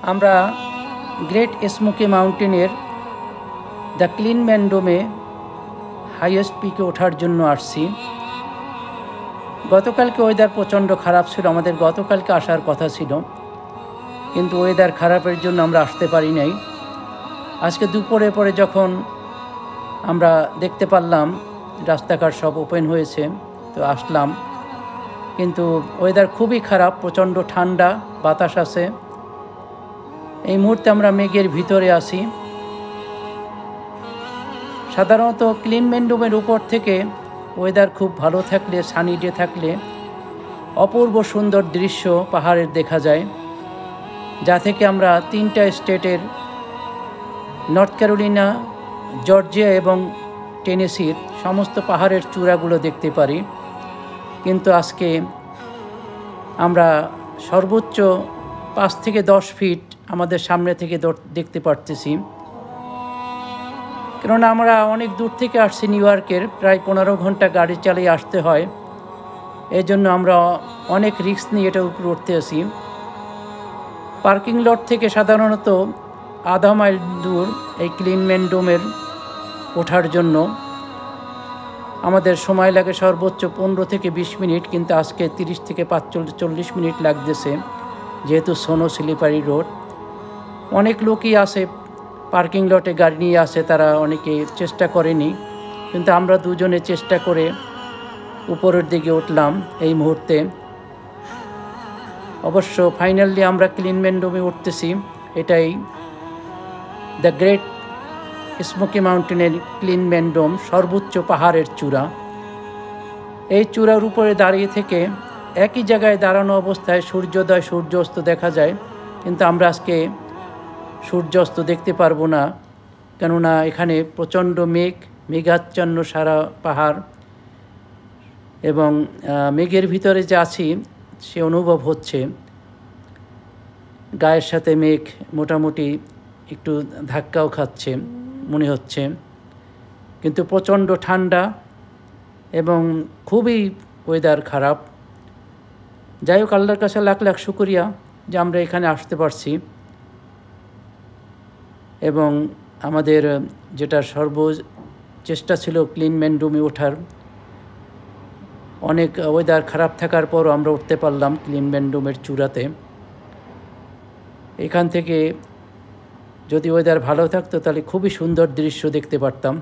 আমরা great smoky মাউন্টেনের the ক্লিনম্যান ডোমে highest পিকে ওঠার জন্য আসছি। গতকালকে ওয়েদার প্রচণ্ড খারাপ ছিল, আমাদের গতকালকে আসার কথা ছিল, কিন্তু ওয়েদার খারাপের জন্য আমরা আসতে পারি নাই। আজকে দুপুরে পরে যখন আমরা দেখতে পারলাম রাস্তাঘাট সব ওপেন হয়েছে, তো আসলাম। কিন্তু ওয়েদার খুবই খারাপ, প্রচণ্ড ঠান্ডা, বাতাস আছে। এই মুহূর্তে আমরা মেঘের ভিতরে আছি। সাধারণত ক্লিনম্যান ডোমের উপর থেকে ওয়েদার খুব ভালো থাকলে, সানি ডে থাকলে অপূর্ব সুন্দর দৃশ্য পাহাড়ের দেখা যায়, যা থেকে আমরা 3টা স্টেটের নর্থ ক্যারোলিনা, জর্জিয়া এবং টেনেসির সমস্ত পাহাড়ের চূড়াগুলো দেখতে পারি। কিন্তু আজকে আমরা সর্বোচ্চ 5 থেকে 10 ফিট আমাদের সামনে থেকে দেখতে পারতেছি, কেননা আমরা অনেক দূর থেকে আসছি। নিউ ইয়র্কের প্রায় 15 ঘন্টা গাড়ি চালিয়ে আসতে হয়, এই জন্য আমরা অনেক রিস্ক নিয়ে এটার উপর উঠতে আসি। পার্কিং লট থেকে সাধারণত আধা মাইল দূর এই ক্লিনম্যান ডোমের ওঠার জন্য আমাদের সময় লাগে সর্বোচ্চ 15 থেকে 20 মিনিট, কিন্তু আজকে 30 থেকে 40 মিনিট লাগতেছে, যেহেতু স্নো স্লিপারি রোড। অনেক লোকই আসে পার্কিং লটে গাড়ি নিয়ে আসে, তারা অনেকে চেষ্টা করেনি, কিন্তু আমরা দুজনে চেষ্টা করে উপরের দিকে উঠলাম এই মুহূর্তে। অবশ্য ফাইনালি আমরা ক্লিনম্যান ডোমে উঠতেছি। এটাই দ্য গ্রেট স্মোকি মাউন্টেনের ক্লিনম্যান ডোম, সর্বোচ্চ পাহাড়ের চূড়া। এই চূড়ার উপরে দাঁড়িয়ে থেকে একই জায়গায় দাঁড়ানো অবস্থায় সূর্যোদয় সূর্যাস্ত দেখা যায়, কিন্তু আমরা আজকে সূর্যাস্ত দেখতে পারবো না, কেননা এখানে প্রচণ্ড মেঘাচ্ছন্ন সারা পাহাড়, এবং মেঘের ভিতরে যে আছি সে অনুভব হচ্ছে। গায়ের সাথে মেঘ মোটামুটি একটু ধাক্কাও খাচ্ছে মনে হচ্ছে, কিন্তু প্রচণ্ড ঠান্ডা এবং খুবই ওয়েদার খারাপ। যাই হোক, আল্লাহর কাছে লাখ লাখ শুকরিয়া যে আমরা এখানে আসতে পারছি, এবং আমাদের যেটা চেষ্টা ছিল ক্লিনম্যান ডোমে ওঠার, অনেক ওয়েদার খারাপ থাকার পরও আমরা উঠতে পারলাম ক্লিনম্যান ডোমের চূড়াতে। এখান থেকে যদি ওয়েদার ভালো থাকতো তাহলে খুবই সুন্দর দৃশ্য দেখতে পারতাম।